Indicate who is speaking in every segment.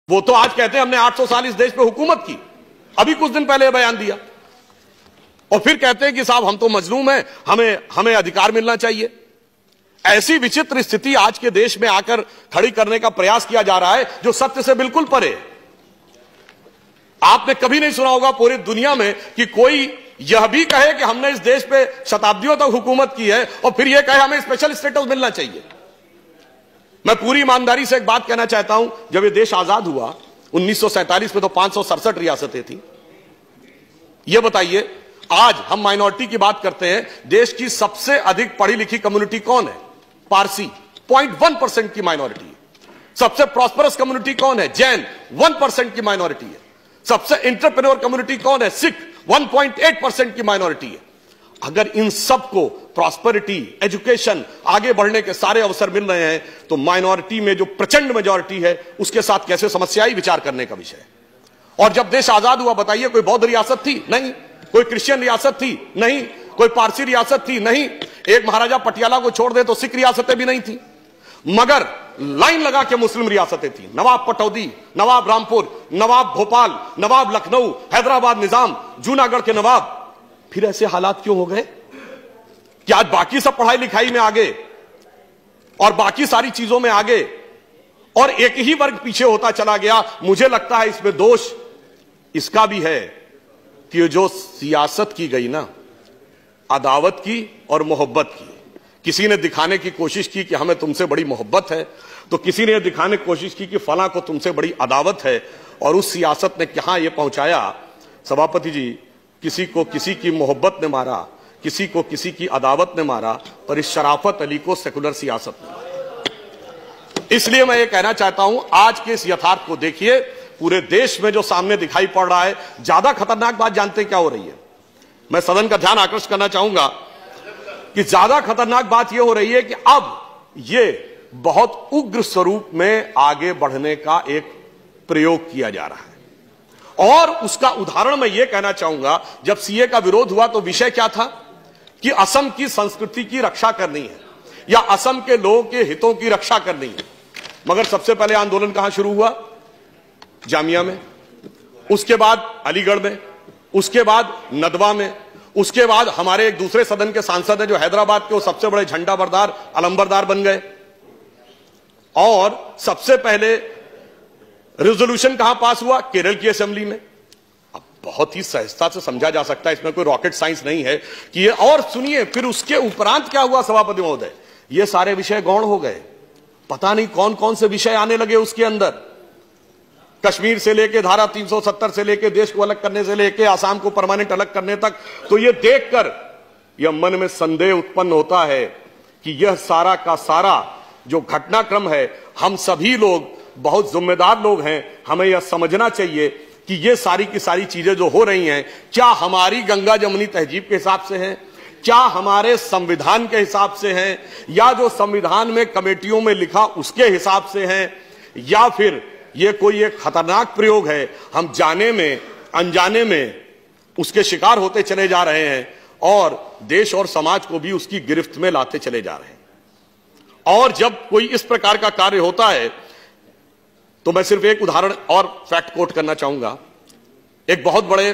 Speaker 1: वो तो आज कहते हैं हमने 800 साल इस देश पे हुकूमत की, अभी कुछ दिन पहले बयान दिया, और फिर कहते हैं कि साहब हम तो मजलूम हैं, हमें अधिकार मिलना चाहिए। ऐसी विचित्र स्थिति आज के देश में आकर खड़ी करने का प्रयास किया जा रहा है जो सत्य से बिल्कुल परे है। आपने कभी नहीं सुना होगा पूरी दुनिया में कि कोई यह भी कहे कि हमने इस देश पे शताब्दियों तक हुकूमत की है और फिर यह कहे हमें स्पेशल स्टेटस मिलना चाहिए। मैं पूरी ईमानदारी से एक बात कहना चाहता हूं, जब यह देश आजाद हुआ 1947 में तो 567 रियासतें थी। यह बताइए आज हम माइनॉरिटी की बात करते हैं, देश की सबसे अधिक पढ़ी लिखी कम्युनिटी कौन है? पारसी, 0.1% की माइनॉरिटी है। सबसे प्रॉस्परस कम्युनिटी कौन है? जैन, 1% की माइनॉरिटी है। सबसे एंटरप्रेन्योर कम्युनिटी कौन है? सिख, 1.8% की माइनॉरिटी है। अगर इन सबको प्रॉस्पेरिटी, एजुकेशन, आगे बढ़ने के सारे अवसर मिल रहे हैं तो माइनॉरिटी में जो प्रचंड मेजॉरिटी है उसके साथ कैसे समस्या ही विचार करने का विषय है। और जब देश आजाद हुआ बताइए कोई बौद्ध रियासत थी? नहीं। कोई क्रिश्चियन रियासत थी? नहीं। कोई पारसी रियासत थी? नहीं। एक महाराजा पटियाला को छोड़ दे तो सिख रियासतें भी नहीं थी, मगर लाइन लगा के मुस्लिम रियासतें थी। नवाब पटौदी, नवाब रामपुर, नवाब भोपाल, नवाब लखनऊ, हैदराबाद निजाम, जूनागढ़ के नवाब। फिर ऐसे हालात क्यों हो गए कि आज बाकी सब पढ़ाई लिखाई में आगे और बाकी सारी चीजों में आगे और एक ही वर्ग पीछे होता चला गया? मुझे लगता है इसमें दोष इसका भी है कि जो सियासत की गई ना, अदावत की और मोहब्बत की। किसी ने दिखाने की कोशिश की कि हमें तुमसे बड़ी मोहब्बत है, तो किसी ने दिखाने की कोशिश की कि फलां को तुमसे बड़ी अदावत है, और उस सियासत ने कहां यह पहुंचाया सभापति जी, किसी को किसी की मोहब्बत ने मारा, किसी को किसी की अदावत ने मारा, पर इस शराफत अली को सेकुलर सियासत ने मारा। इसलिए मैं ये कहना चाहता हूं, आज के इस यथार्थ को देखिए, पूरे देश में जो सामने दिखाई पड़ रहा है। ज्यादा खतरनाक बात जानते हैं क्या हो रही है? मैं सदन का ध्यान आकर्षित करना चाहूंगा कि ज्यादा खतरनाक बात यह हो रही है कि अब यह बहुत उग्र स्वरूप में आगे बढ़ने का एक प्रयोग किया जा रहा है। और उसका उदाहरण मैं यह कहना चाहूंगा, जब सीए का विरोध हुआ तो विषय क्या था कि असम की संस्कृति की रक्षा करनी है या असम के लोगों के हितों की रक्षा करनी है। मगर सबसे पहले आंदोलन कहां शुरू हुआ? जामिया में, उसके बाद अलीगढ़ में, उसके बाद नदवा में, उसके बाद हमारे एक दूसरे सदन के सांसद हैं जो हैदराबाद के वो सबसे बड़े झंडा बरदार, अलंबरदार बन गए। और सबसे पहले रेजोल्यूशन कहां पास हुआ? केरल की असेंबली में। अब बहुत ही सहजता से समझा जा सकता है, इसमें कोई रॉकेट साइंस नहीं है कि ये। और सुनिए, फिर उसके उपरांत क्या हुआ सभापति महोदय? ये सारे विषय गौण हो गए। पता नहीं कौन कौन से विषय आने लगे उसके अंदर। कश्मीर से लेके धारा 370 से लेके देश को अलग करने से लेके आसाम को परमानेंट अलग करने तक। तो ये देखकर यह मन में संदेह उत्पन्न होता है कि यह सारा का सारा जो घटनाक्रम है, हम सभी लोग बहुत जिम्मेदार लोग हैं, हमें यह समझना चाहिए कि ये सारी की सारी चीजें जो हो रही हैं, क्या हमारी गंगा जमुनी तहजीब के हिसाब से हैं, क्या हमारे संविधान के हिसाब से हैं, या जो संविधान में कमेटियों में लिखा उसके हिसाब से हैं, या फिर ये कोई एक खतरनाक प्रयोग है, हम जाने में अनजाने में उसके शिकार होते चले जा रहे हैं और देश और समाज को भी उसकी गिरफ्त में लाते चले जा रहे हैं। और जब कोई इस प्रकार का कार्य होता है तो मैं सिर्फ एक उदाहरण और फैक्ट कोट करना चाहूंगा। एक बहुत बड़े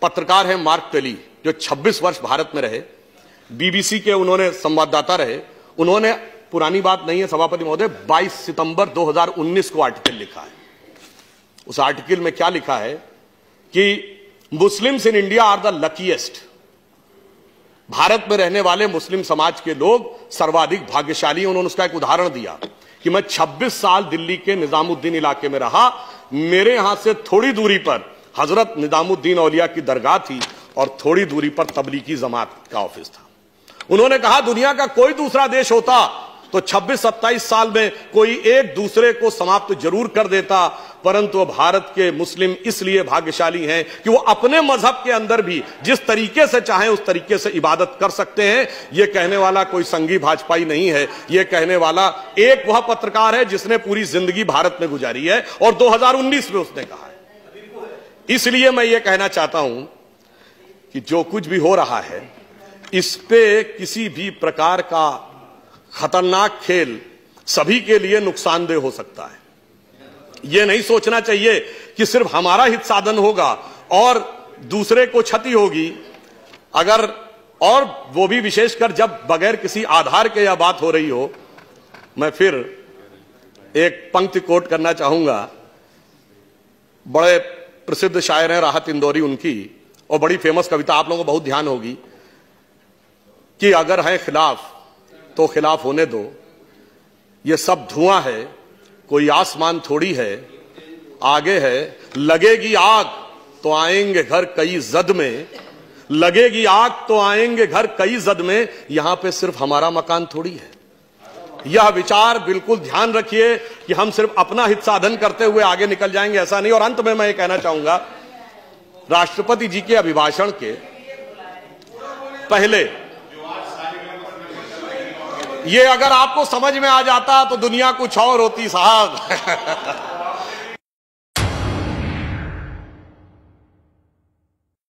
Speaker 1: पत्रकार हैं मार्क टेली, जो 26 वर्ष भारत में रहे, बीबीसी के उन्होंने संवाददाता रहे। उन्होंने, पुरानी बात नहीं है सभापति महोदय, 22 सितंबर 2019 को आर्टिकल लिखा है। उस आर्टिकल में क्या लिखा है कि Muslims in India are the luckiest. Bharat में रहने वाले मुस्लिम समाज के लोग सर्वाधिक भाग्यशाली। उन्होंने उसका एक उदाहरण दिया कि मैं 26 साल दिल्ली के निजामुद्दीन इलाके में रहा, मेरे यहां से थोड़ी दूरी पर हजरत निजामुद्दीन औलिया की दरगाह थी और थोड़ी दूरी पर तबलीगी जमात का ऑफिस था। उन्होंने कहा दुनिया का कोई दूसरा देश होता तो 26-27 साल में कोई एक दूसरे को समाप्त जरूर कर देता, परंतु भारत के मुस्लिम इसलिए भाग्यशाली हैं कि वो अपने मजहब के अंदर भी जिस तरीके से चाहें उस तरीके से इबादत कर सकते हैं। ये कहने वाला कोई संघी भाजपाई नहीं है, ये कहने वाला एक वह पत्रकार है जिसने पूरी जिंदगी भारत में गुजारी है और 2019 में उसने कहा है। इसलिए मैं ये कहना चाहता हूं कि जो कुछ भी हो रहा है इस पे किसी भी प्रकार का खतरनाक खेल सभी के लिए नुकसानदेह हो सकता है। यह नहीं सोचना चाहिए कि सिर्फ हमारा हित साधन होगा और दूसरे को क्षति होगी। अगर और वो भी विशेषकर जब बगैर किसी आधार के यह बात हो रही हो। मैं फिर एक पंक्ति कोट करना चाहूंगा, बड़े प्रसिद्ध शायर हैं राहत इंदौरी उनकी, और बड़ी फेमस कविता, आप लोगों को बहुत ध्यान होगी, कि अगर है खिलाफ तो खिलाफ होने दो, ये सब धुआं है कोई आसमान थोड़ी है, आगे है लगेगी आग तो आएंगे घर कई जद में, लगेगी आग तो आएंगे घर कई जद में, यहां पे सिर्फ हमारा मकान थोड़ी है। यह विचार बिल्कुल ध्यान रखिए कि हम सिर्फ अपना हित साधन करते हुए आगे निकल जाएंगे, ऐसा नहीं। और अंत में मैं ये कहना चाहूंगा, राष्ट्रपति जी के अभिभाषण के पहले ये अगर आपको समझ में आ जाता तो दुनिया कुछ और होती साहब।